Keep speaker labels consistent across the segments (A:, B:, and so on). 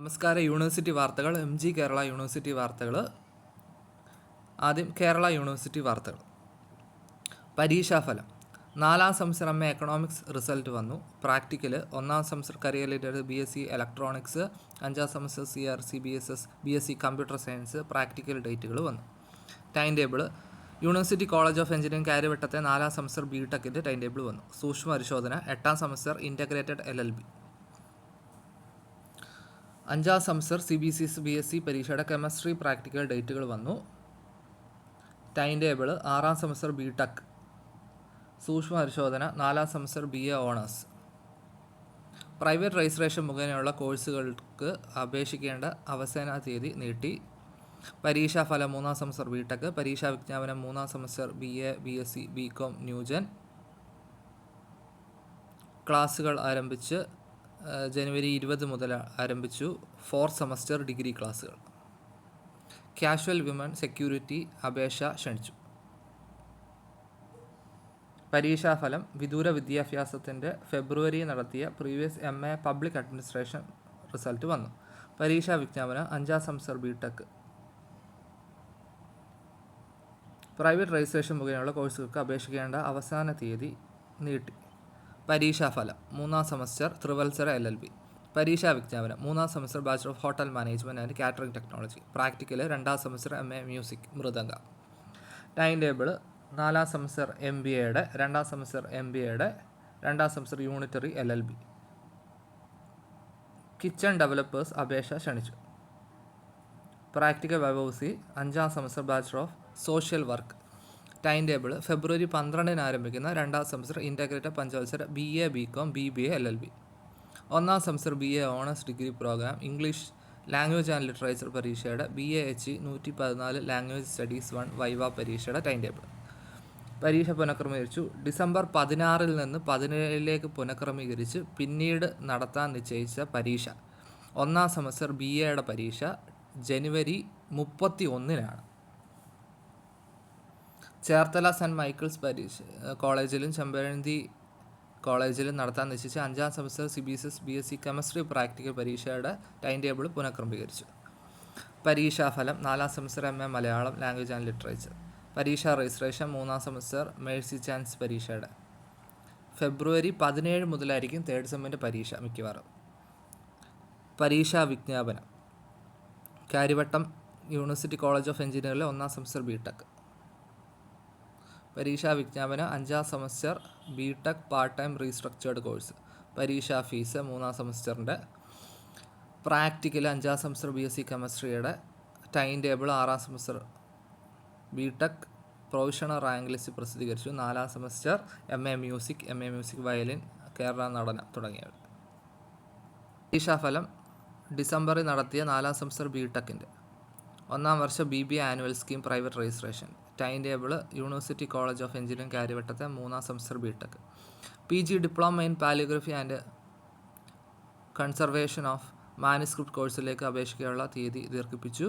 A: നമസ്കാരം. യൂണിവേഴ്സിറ്റി വാർത്തകൾ. MG Kerala university വാർത്തകൾ. ആദ്യം കേരള യൂണിവേഴ്സിറ്റി വാർത്തകൾ. പരീക്ഷാഫലം. 4ാം സെമസ്റ്റർ MA എക്കണോമിക്സ് റിസൾട്ട് വന്നു. പ്രാക്ടിക്കൽ 1ാം സെമസ്റ്റർ കരിയർ BSc ഇലക്ട്രോണിക്സ്, 5ാം semester CRC BSc computer science practical ഡേറ്റുകൾ വന്നു. Time table. University college of engineering കാര്യവട്ടത്തെ 4ാം സെമസ്റ്റർ BTechൻ്റെ ടൈം ടേബിൾ വന്നു. സൂക്ഷ്മ പരിശോധന. 8ാം സെമസ്റ്റർ ഇൻ്റഗ്രേറ്റഡ് LLB. 5ാം സെമസ്റ്റർ CBCS BSc പരീക്ഷയുടെ കെമിസ്ട്രി പ്രാക്ടിക്കൽ ഡേറ്റുകൾ വന്നു. Time table. 6ാം സെമസ്റ്റർ BTech സൂക്ഷ്മ പരിശോധന. 4ാം semester BA honours. Private registration മുഖേനയുള്ള കോഴ്സുകൾക്ക് അപേക്ഷിക്കേണ്ട അവസാന തീയതി നീട്ടി. പരീക്ഷാഫലം. 3ാം സെമസ്റ്റർ BTech. പരീക്ഷാ വിജ്ഞാപനം. 3ാം semester BA BSc BCom new gen. ക്ലാസ്സുകൾ ആരംഭിച്ച് ജനുവരി 20 മുതൽ ആരംഭിച്ചു. 4 സെമസ്റ്റർ ഡിഗ്രി ക്ലാസ്സുകൾ. കാഷ്വൽ വിമൻ സെക്യൂരിറ്റി അപേക്ഷ ക്ഷണിച്ചു. പരീക്ഷാഫലം. വിദൂര വിദ്യാഭ്യാസത്തിൻ്റെ ഫെബ്രുവരി നടത്തിയ previous MA public administration result വന്നു. പരീക്ഷാ വിജ്ഞാപനം. 5ാം സെമസ്റ്റർ BTech. പ്രൈവറ്റ് രജിസ്ട്രേഷൻ മുഖേനയുള്ള കോഴ്സുകൾക്ക് അപേക്ഷിക്കേണ്ട അവസാന തീയതി നീട്ടി. പരീക്ഷാഫലം. 3ാം സെമസ്റ്റർ ത്രിവത്സര LLB. പരീക്ഷാ വിജ്ഞാപനം. 3ാം semester bachelor of hotel management and catering technology. Practical 2ാം semester MA music mridanga. Time table. 4ാം സെമസ്റ്റർ MBAയുടെ, 2ാം സെമസ്റ്റർ MBAയുടെ, 2ാം semester unitary LLB. Kitchen developers അപേക്ഷ ക്ഷണിച്ചു. Practical viva voce. 5ാം semester bachelor of social work. Time table. February 12 ആരംഭിക്കുന്ന 2ാം സെമസ്റ്റർ ഇൻ്റഗ്രേറ്റഡ് പഞ്ചവത്സര BA BCom BBA LLB. 1ാം semester BA honours degree programme English language and literature പരീക്ഷയുടെ BAHE 114 ലാംഗ്വേജ് സ്റ്റഡീസ് 1 വൈവ പരീക്ഷയുടെ time table. പരീക്ഷ പുനഃക്രമീകരിച്ചു. December 16 നിന്ന് 17 പുനഃക്രമീകരിച്ച് പിന്നീട് നടത്താൻ നിശ്ചയിച്ച പരീക്ഷ 1ാം സെമസ്റ്റർ BAയുടെ പരീക്ഷ ജനുവരി 31 ചേർത്തല സെൻറ്റ് മൈക്കിൾസ് കോളേജിലും ചെമ്പഴന്തി കോളേജിലും നടത്താൻ നിശ്ചയിച്ച 5ാം semester CBCS BSc chemistry practical പരീക്ഷയുടെ ടൈം ടേബിൾ പുനഃക്രമീകരിച്ചു. പരീക്ഷാഫലം. 4ാം semester MA Malayalam language and literature. പരീക്ഷാ രജിസ്ട്രേഷൻ. 3ാം സെമസ്റ്റർ മേഴ്സി ചാൻസ് പരീക്ഷയുടെ ഫെബ്രുവരി 17 മുതലായിരിക്കും തേർഡ് സെമ്മിൻ്റെ പരീക്ഷ മിക്കവാറും. പരീക്ഷാ വിജ്ഞാപനം. കാര്യവട്ടം യൂണിവേഴ്സിറ്റി കോളേജ് ഓഫ് എഞ്ചിനീയറിംഗിലെ 1ാം സെമസ്റ്റർ BTech. പരീക്ഷാ വിജ്ഞാപനം. 5ാം semester BTech part time restructured course. പരീക്ഷാ ഫീസ് 3ാം സെമസ്റ്ററിൻ്റെ. പ്രാക്ടിക്കൽ. 5ാം സെമസ്റ്റർ BSc കെമിസ്ട്രിയുടെ ടൈം ടേബിൾ. 6ാം semester BTech provisional rank list പ്രസിദ്ധീകരിച്ചു. 4ാം semester MA music, MA music violin, Kerala നടനം തുടങ്ങിയവ. പരീക്ഷാഫലം. ഡിസംബറിൽ നടത്തിയ 4ാം സെമസ്റ്റർ BTechൻ്റെ 1ാം വർഷ BBA annual scheme private registration. Time table. University college of engineering കാര്യവട്ടത്തെ 3ാം semester BTech. PG diploma in palaeography and conservation of manuscript കോഴ്സിലേക്ക് അപേക്ഷിക്കാനുള്ള തീയതി ദീർഘിപ്പിച്ചു.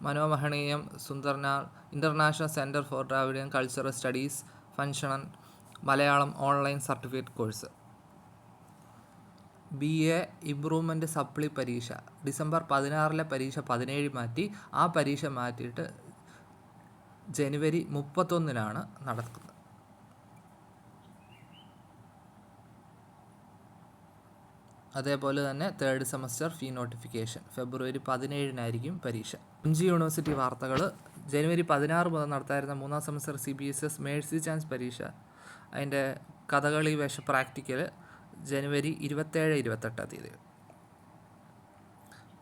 A: Manonmaniam Sundaranar international centre for Dravidian cultural studies functional Malayalam online certificate course. BA improvement supply പരീക്ഷ. December 16 പരീക്ഷ 17 മാറ്റി. ആ പരീക്ഷ മാറ്റിയിട്ട് ജനുവരി 31 നടക്കുന്നത്. അതേപോലെ തന്നെ തേർഡ് സെമസ്റ്റർ ഫീ നോട്ടിഫിക്കേഷൻ ഫെബ്രുവരി 17 പരീക്ഷ. MG യൂണിവേഴ്സിറ്റി വാർത്തകൾ. ജനുവരി 16 മുതൽ നടത്തായിരുന്ന 3ാം സെമസ്റ്റർ CBCS മേഴ്സി ചാൻസ് പരീക്ഷ അതിൻ്റെ കഥകളി വേഷ പ്രാക്ടിക്കൽ ജനുവരി 27-28 തീയതി.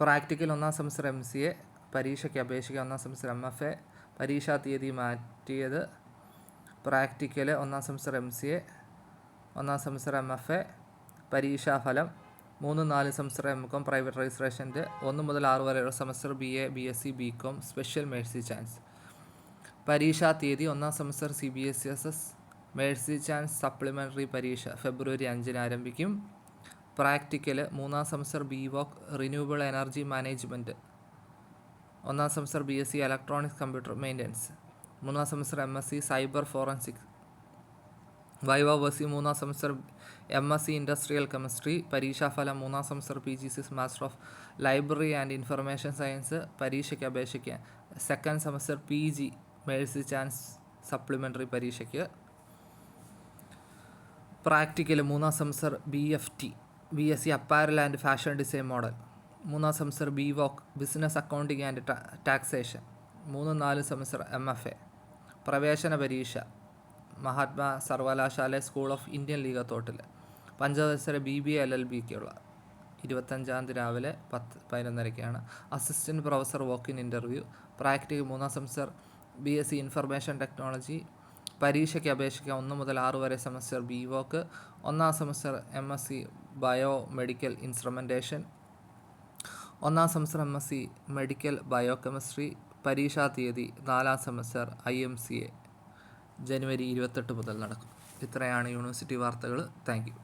A: പ്രാക്ടിക്കൽ. 1ാം സെമസ്റ്റർ MCA പരീക്ഷയ്ക്ക് അപേക്ഷിക്കുക. 1ാം സെമസ്റ്റർ MFA പരീക്ഷാ തീയതി മാറ്റിയത്. പ്രാക്ടിക്കൽ. 1ാം സെമസ്റ്റർ MCA, 1ാം സെമസ്റ്റർ MFA. പരീക്ഷാഫലം. 3-4 സെമസ്റ്റർ MCom പ്രൈവറ്റ് രജിസ്ട്രേഷൻ്റെ 1 മുതൽ 6 വരെയുള്ള semester BA BSc BCom special mercy chance. പരീക്ഷാ തീയതി. 1ാം semester CBSS mercy chance supplementary പരീക്ഷ ഫെബ്രുവരി 5 ആരംഭിക്കും. പ്രാക്ടിക്കൽ. 3ാം semester BVOC renewable energy management. 1ാം semester BSc electronics computer maintenance. 3ാം semester MSc cyber forensics. Viva voce മൂന്നാം സെമസ്റ്റർ MSc ഇൻഡസ്ട്രിയൽ കെമിസ്ട്രി പരീക്ഷാഫലം മൂന്നാം semester PGC master of library and information science പരീക്ഷയ്ക്ക് അപേക്ഷിക്കാൻ second semester PG mercy chance supplementary പരീക്ഷയ്ക്ക്. Practical മൂന്നാം semester BSc apparel and fashion design model, മൂന്നാം semester BVOC business accounting and taxation, 3-4 semester MFA. പ്രവേശന പരീക്ഷ മഹാത്മാ സർവകലാശാല സ്കൂൾ ഓഫ് ഇന്ത്യൻ ലീഗ് തോട്ടിൽ പഞ്ചവത്സര BBA LLBക്കുള്ള 25-ാം തീയതി രാവിലെ 10-11:30 assistant professor walk in interview. Practical മൂന്നാം സെമസ്റ്റർ BSc ഇൻഫർമേഷൻ ടെക്നോളജി പരീക്ഷയ്ക്ക് അപേക്ഷിക്കാൻ 1 മുതൽ 6 വരെ സെമസ്റ്റർ BVOC, ഒന്നാം semester MSc bio medical instrumentation, ഒന്നാം semester MSc medical bio chemistry. പരീക്ഷാ തീയതി 4-ാം സെമസ്റ്റർ IMCA ജനുവരി 28 മുതൽ നടക്കും. ഇത്രയാണ് യൂണിവേഴ്സിറ്റി വാർത്തകൾ. Thank you.